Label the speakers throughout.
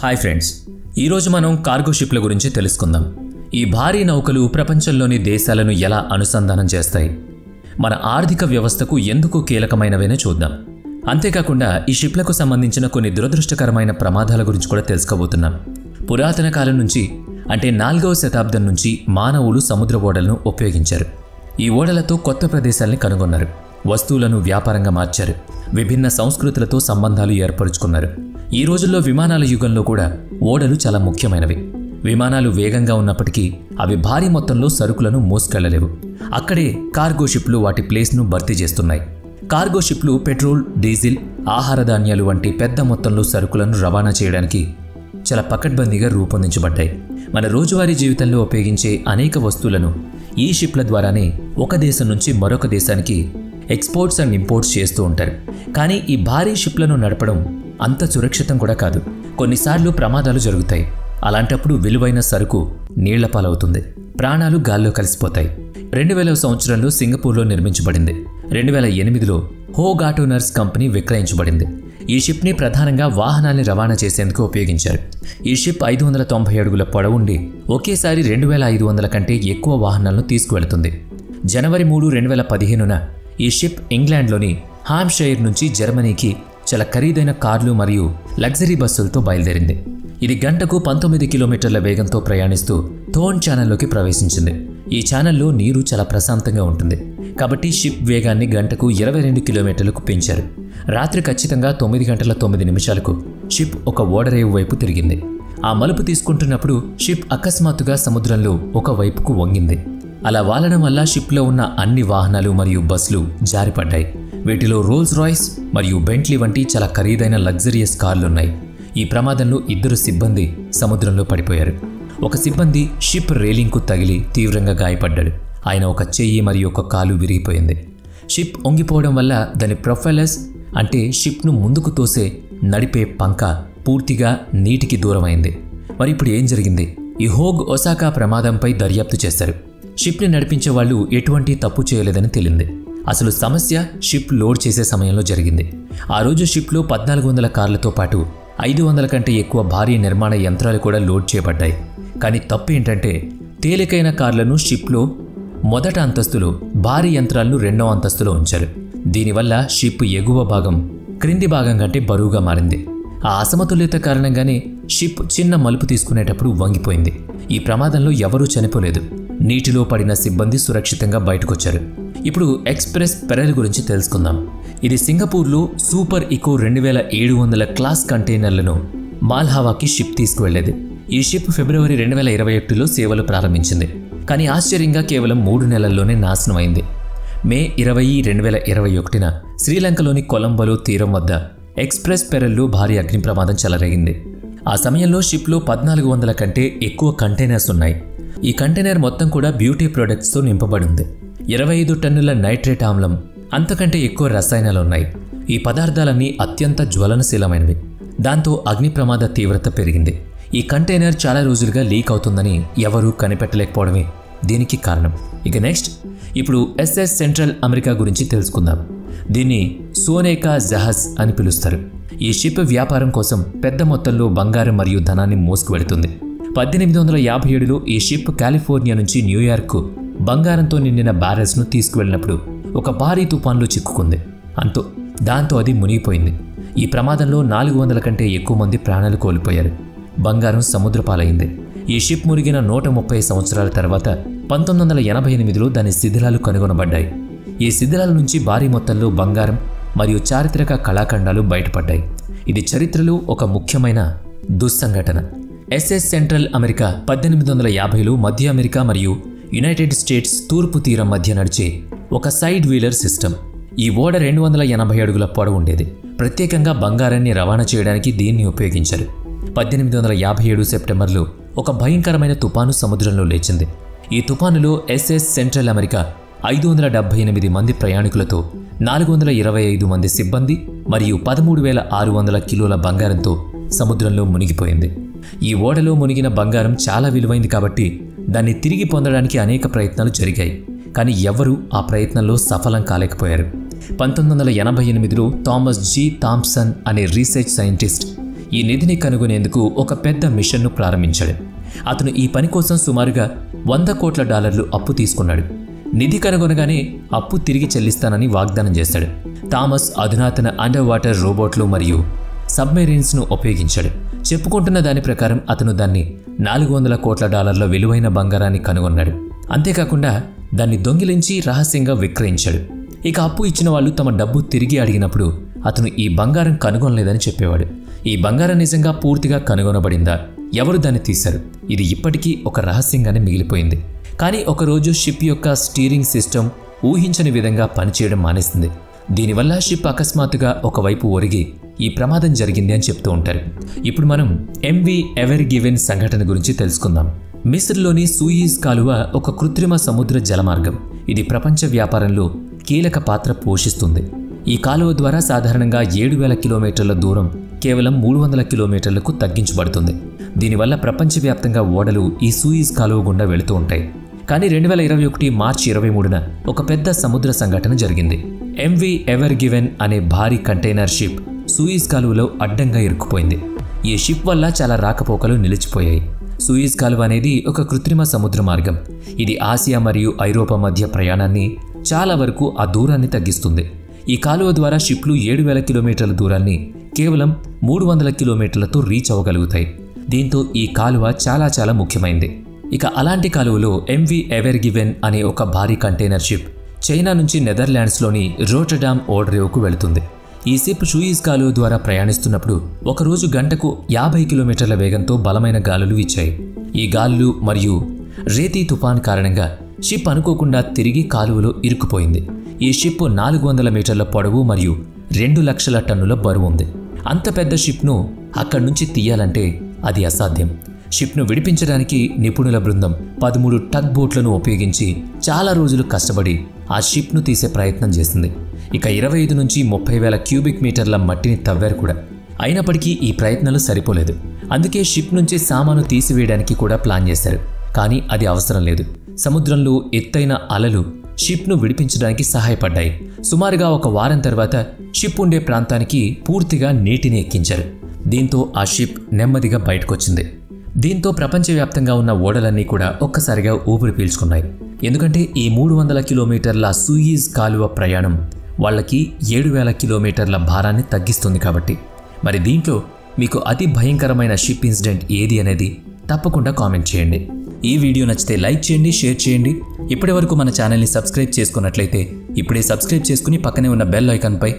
Speaker 1: Hi friends, ఈరోజు మనం cargo షిప్ల గురించి తెలుసుకుందాం. ఈ భారీ నౌకలు ప్రపంచంలోని దేశాలను ఎలా అనుసంధానం చేస్తాయి, మన ఆర్థిక వ్యవస్థకు ఎందుకు కీలకమైనవని చూద్దాం. అంతేకాకుండా ఈ షిప్లకు సంబంధించిన కొన్ని దురదృష్టకరమైన ప్రమాదాల గురించి కూడా తెలుసుకోబోతున్నాం. పురాతన కాలం నుంచి అంటే 4వ శతాబ్దం నుంచి మానవులు సముద్ర ఓడలను ఉపయోగించారు. ఈ ఓడలతో కొత్త ప్రదేశాల్ని కనుగొన్నారు, వస్తువులను వ్యాపారంగా మార్చారు, విభిన్న సంస్కృతులతో సంబంధాలు ఏర్పరుచుకున్నారు. ఈ రోజుల్లో విమానాల యుగంలో కూడా ఓడలు చాలా ముఖ్యమైనవి. విమానాలు వేగంగా ఉన్నప్పటికీ అవి భారీ మొత్తంలో సరుకులను మోసుకెళ్లలేవు. అక్కడే కార్గో షిప్లు వాటి ప్లేస్ను భర్తీ చేస్తున్నాయి. కార్గో షిప్లు పెట్రోల్, డీజిల్, ఆహార ధాన్యాలు వంటి పెద్ద మొత్తంలో సరుకులను రవాణా చేయడానికి చాలా పకడ్బందీగా రూపొందించబడ్డాయి. మన రోజువారీ జీవితంలో ఉపయోగించే అనేక వస్తువులను ఈ షిప్ల ద్వారానే ఒక దేశం నుంచి మరొక దేశానికి ఎక్స్పోర్ట్స్ అండ్ ఇంపోర్ట్స్ చేస్తూ ఉంటారు. కానీ ఈ భారీ షిప్లను నడపడం అంత సురక్షితం కూడా కాదు. కొన్నిసార్లు ప్రమాదాలు జరుగుతాయి. అలాంటప్పుడు విలువైన సరుకు నీళ్ల పాలవుతుంది, ప్రాణాలు గాల్లో కలిసిపోతాయి. 2000వ సంవత్సరంలో సింగపూర్లో నిర్మించబడింది. 2008లో హో గాటోనర్స్ కంపెనీ విక్రయించబడింది. ఈ షిప్ని ప్రధానంగా వాహనాల్ని రవాణా చేసేందుకు ఉపయోగించారు. ఈ షిప్ 590 అడుగుల పొడవుండి ఒకేసారి 2500 కంటే ఎక్కువ వాహనాలను తీసుకువెళుతుంది. జనవరి 3, 2015న ఈ షిప్ ఇంగ్లాండ్లోని హాంషైర్ నుంచి జర్మనీకి చాలా ఖరీదైన కార్లు మరియు లగ్జరీ బస్సులతో బయలుదేరింది. ఇది గంటకు 19 కిలోమీటర్ల వేగంతో ప్రయాణిస్తూ థోర్న్ ఛానల్లోకి ప్రవేశించింది. ఈ ఛానల్లో నీరు చాలా ప్రశాంతంగా ఉంటుంది కాబట్టి షిప్ వేగాన్ని గంటకు 22 కిలోమీటర్లకు పెంచారు. రాత్రి ఖచ్చితంగా 9 గంటల 9 నిమిషాలకు షిప్ ఒక ఓడరేవు వైపు తిరిగింది. ఆ మలుపు తీసుకుంటున్నప్పుడు షిప్ అకస్మాత్తుగా సముద్రంలో ఒక వైపుకు వంగింది. అలా వాలడం వల్ల షిప్లో ఉన్న అన్ని వాహనాలు మరియు బస్సులు జారిపడ్డాయి. వీటిలో రోల్స్ రాయ్స్ మరియు బెంట్లీ వంటి చాలా ఖరీదైన లగ్జరియస్ కార్లున్నాయి. ఈ ప్రమాదంలో 2 సిబ్బంది సముద్రంలో పడిపోయారు. ఒక సిబ్బంది షిప్ రేలింగ్కు తగిలి తీవ్రంగా గాయపడ్డాడు. ఆయన ఒక చెయ్యి మరియు ఒక కాలు విరిగిపోయింది. షిప్ ఒంగిపోవడం వల్ల దాని ప్రొఫైలర్స్ అంటే షిప్ను ముందుకు తోసే నడిపే పంక పూర్తిగా నీటికి దూరమైంది. మరి ఇప్పుడు ఏం జరిగింది? ఈ హోగ్ ఒసాకా ప్రమాదంపై దర్యాప్తు చేశారు. షిప్ని నడిపించే వాళ్ళు ఎటువంటి తప్పు చేయలేదని తేలింది. అసలు సమస్య షిప్ లోడ్ చేసే సమయంలో జరిగింది. ఆ రోజు షిప్లో 1400 కార్లతో పాటు 500 కంటే ఎక్కువ భారీ నిర్మాణ యంత్రాలు కూడా లోడ్ చేయబడ్డాయి. కానీ తప్పు ఏంటంటే తేలికైన కార్లను షిప్లో మొదటి అంతస్తులో, భారీ యంత్రాలను 2వ అంతస్తులో ఉంచారు. దీనివల్ల షిప్ ఎగువ భాగం క్రింది భాగం కంటే బరువుగా మారింది. ఆ అసమతుల్యత కారణంగానే షిప్ చిన్న మలుపు తీసుకునేటప్పుడు వంగిపోయింది. ఈ ప్రమాదంలో ఎవరూ చనిపోలేదు. నీటిలో పడిన సిబ్బంది సురక్షితంగా బయటకొచ్చారు. ఇప్పుడు ఎక్స్ప్రెస్ పెరెల్ గురించి తెలుసుకుందాం. ఇది సింగపూర్లో సూపర్ ఇకో 2700 క్లాస్ కంటైనర్లను మాల్హావాకి షిప్ తీసుకువెళ్లేది. ఈ షిప్ ఫిబ్రవరి 2021లో సేవలు ప్రారంభించింది. కానీ ఆశ్చర్యంగా కేవలం 3 నెలల్లోనే నాశనమైంది. మే 20, 2021న శ్రీలంకలోని కొలంబోలో తీరం వద్ద ఎక్స్ప్రెస్ పెరెల్లో భారీ అగ్ని ప్రమాదం చెలరేగింది. ఆ సమయంలో షిప్లో 1400 కంటే ఎక్కువ కంటైనర్స్ ఉన్నాయి. ఈ కంటైనర్ మొత్తం కూడా బ్యూటీ ప్రొడక్ట్స్తో నింపబడి ఉంది. 25 టన్నుల నైట్రేట్ ఆమ్లం, అంతకంటే ఎక్కువ రసాయనాలు ఉన్నాయి. ఈ పదార్థాలన్నీ అత్యంత జ్వలనశీలమైనవి. దాంతో అగ్ని ప్రమాద తీవ్రత పెరిగింది. ఈ కంటైనర్ చాలా రోజులుగా లీక్ అవుతుందని ఎవరూ కనిపెట్టలేకపోవడమే దీనికి కారణం. ఇక నెక్స్ట్, ఇప్పుడు ఎస్ఎస్ సెంట్రల్ అమెరికా గురించి తెలుసుకుందాం. దీన్ని సోనేకా జహాజ్ అని పిలుస్తారు. ఈ షిప్ వ్యాపారం కోసం పెద్ద మొత్తంలో బంగారం మరియు ధనాన్ని మోసుకువెడుతుంది. 1857లో ఈ షిప్ కాలిఫోర్నియా నుంచి న్యూయార్క్కు బంగారంతో నిండిన బ్యారెల్స్ను తీసుకువెళ్ళినప్పుడు ఒక భారీ తుఫాన్లో చిక్కుకుంది. దాంతో అది మునిగిపోయింది. ఈ ప్రమాదంలో 400 కంటే ఎక్కువ మంది ప్రాణాలు కోల్పోయారు. బంగారం సముద్రపాలైంది. ఈ షిప్ మునిగిన 130 సంవత్సరాల తర్వాత 1988లో దాని శిథిలాలు కనుగొనబడ్డాయి. ఈ శిథిలాల నుంచి భారీ మొత్తంలో బంగారం మరియు చారిత్రక కళాఖండాలు బయటపడ్డాయి. ఇది చరిత్రలో ఒక ముఖ్యమైన దుస్సంఘటన. ఎస్ఎస్ సెంట్రల్ అమెరికా 1850లో మధ్య అమెరికా మరియు యునైటెడ్ స్టేట్స్ తూర్పు తీరం మధ్య నడిచే ఒక సైడ్ వీలర్ సిస్టమ్. ఈ ఓడ 280 అడుగుల పొడవు ఉండేది. ప్రత్యేకంగా బంగారాన్ని రవాణా చేయడానికి దీన్ని ఉపయోగించారు. 1857 సెప్టెంబర్లో ఒక భయంకరమైన తుపాను సముద్రంలో లేచింది. ఈ తుపానులో ఎస్ఎస్ సెంట్రల్ అమెరికా 578 మంది ప్రయాణికులతో 425 మంది సిబ్బంది మరియు 13,600 కిలోల బంగారంతో సముద్రంలో మునిగిపోయింది. ఈ ఓడలో మునిగిన బంగారం చాలా విలువైంది కాబట్టి దాన్ని తిరిగి పొందడానికి అనేక ప్రయత్నాలు జరిగాయి. కానీ ఎవ్వరూ ఆ ప్రయత్నంలో సఫలం కాలేకపోయారు. 1988లో థామస్ జి థాంప్సన్ అనే రీసెర్చ్ సైంటిస్ట్ ఈ నిధిని కనుగొనేందుకు ఒక పెద్ద మిషన్ను ప్రారంభించాడు. అతను ఈ పని కోసం సుమారుగా $100 కోట్ల అప్పు తీసుకున్నాడు. నిధి కనుగొనగానే అప్పు తిరిగి చెల్లిస్తానని వాగ్దానం చేశాడు. థామస్ అధునాతన అండర్ వాటర్ రోబోట్లు మరియు సబ్మెరీన్స్ను ఉపయోగించాడు. చెప్పుకుంటున్న దాని ప్రకారం అతను దాన్ని $400 కోట్ల విలువైన బంగారాన్ని కనుగొన్నాడు. అంతేకాకుండా దాన్ని దొంగిలించి రహస్యంగా విక్రయించాడు. ఇక అప్పు ఇచ్చిన వాళ్ళు తమ డబ్బు తిరిగి అడిగినప్పుడు అతను ఈ బంగారం కనుగొనలేదని చెప్పేవాడు. ఈ బంగారం నిజంగా పూర్తిగా కనుగొనబడిందా, ఎవరు దాన్ని తీశారు, ఇది ఇప్పటికీ ఒక రహస్యంగానే మిగిలిపోయింది. కానీ ఒకరోజు షిప్ యొక్క స్టీరింగ్ సిస్టమ్ ఊహించని విధంగా పనిచేయడం మానేస్తుంది. దీనివల్ల షిప్ అకస్మాత్తుగా ఒకవైపు ఒరిగి ఈ ప్రమాదం జరిగింది అని చెప్తూ ఉంటారు. ఇప్పుడు మనం MV ఎవర్ గివెన్ సంఘటన గురించి తెలుసుకుందాం. మిస్ర్లోని సూయిజ్ కాలువ ఒక కృత్రిమ సముద్ర జలమార్గం. ఇది ప్రపంచ వ్యాపారంలో కీలక పాత్ర పోషిస్తుంది. ఈ కాలువ ద్వారా సాధారణంగా 7,000 కిలోమీటర్ల దూరం కేవలం 300 కిలోమీటర్లకు తగ్గించబడుతుంది. దీనివల్ల ప్రపంచవ్యాప్తంగా ఓడలు ఈ సూయిజ్ కాలువ గుండా వెళుతూ ఉంటాయి. కానీ 2021 మార్చి 23న ఒక పెద్ద సముద్ర సంఘటన జరిగింది. MV ఎవర్ గివెన్ అనే భారీ కంటైనర్ షిప్ సూయిజ్ కాలువలో అడ్డంగా ఇరుక్కుపోయింది. ఈ షిప్ వల్ల చాలా రాకపోకలు నిలిచిపోయాయి. సూయిజ్ కాలువ అనేది ఒక కృత్రిమ సముద్ర మార్గం. ఇది ఆసియా మరియు ఐరోపా మధ్య ప్రయాణాన్ని చాలా వరకు ఆ దూరాన్ని తగ్గిస్తుంది. ఈ కాలువ ద్వారా షిప్లు 7,000 కిలోమీటర్ల దూరాన్ని కేవలం 300 కిలోమీటర్లతో రీచ్ అవ్వగలుగుతాయి. దీంతో ఈ కాలువ చాలా ముఖ్యమైంది. ఇక అలాంటి కాలువలో MV ఎవర్ గివెన్ అనే ఒక భారీ కంటైనర్ షిప్ చైనా నుంచి నెదర్లాండ్స్లోని రోటర్డామ్ ఓడరేవుకు వెళుతుంది. ఈ షిప్ సూయిజ్ కాలువ ద్వారా ప్రయాణిస్తున్నప్పుడు ఒకరోజు గంటకు 50 కిలోమీటర్ల వేగంతో బలమైన గాలులు వీచాయి. ఈ గాలులు మరియు రేతీ తుఫాన్ కారణంగా షిప్ అనుకోకుండా తిరిగి కాలువలో ఇరుక్కుపోయింది. ఈ షిప్ 400 మీటర్ల పొడవు మరియు 2 లక్షల టన్నుల బరువు ఉంది. అంత పెద్ద షిప్ను అక్కడి నుంచి తీయాలంటే అది అసాధ్యం. షిప్ను విడిపించడానికి నిపుణుల బృందం 13 టగ్ బోట్లను ఉపయోగించి చాలా రోజులు కష్టపడి ఆ షిప్ను తీసే ప్రయత్నం చేసింది. ఇక 25 నుంచి 30,000 క్యూబిక్ మీటర్ల మట్టిని తవ్వారు కూడా. అయినప్పటికీ ఈ ప్రయత్నాలు సరిపోలేదు. అందుకే షిప్ నుంచి సామాను తీసివేయడానికి కూడా ప్లాన్ చేశారు. కానీ అది అవసరం లేదు. సముద్రంలో ఎత్తైన అలలు షిప్ను విడిపించడానికి సహాయపడ్డాయి. సుమారుగా ఒక వారం తర్వాత షిప్ ఉండే ప్రాంతానికి పూర్తిగా నీటిని ఎక్కించారు. దీంతో ఆ షిప్ నెమ్మదిగా బయటకొచ్చింది. దీంతో ప్రపంచవ్యాప్తంగా ఉన్న ఓడలన్నీ కూడా ఒక్కసారిగా ఊపిరి పీల్చుకున్నాయి. ఎందుకంటే ఈ 300 కిలోమీటర్ల సూయిజ్ కాలువ ప్రయాణం వాళ్ళకి 7,000 కిలోమీటర్ల భారాన్ని తగ్గిస్తుంది కాబట్టి. మరి దీంట్లో మీకు అతి భయంకరమైన షిప్ ఇన్సిడెంట్ ఏది అనేది తప్పకుండా కామెంట్ చేయండి. ఈ వీడియో నచ్చితే లైక్ చేయండి, షేర్ చేయండి. ఇప్పటివరకు మన ఛానల్ని సబ్స్క్రైబ్ చేసుకున్నట్లయితే ఇప్పుడే సబ్స్క్రైబ్ చేసుకుని పక్కనే ఉన్న బెల్ ఐకాన్పై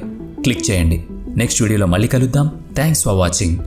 Speaker 1: క్లిక్ చేయండి. నెక్స్ట్ వీడియోలో మళ్ళీ కలుద్దాం. Thanks for watching.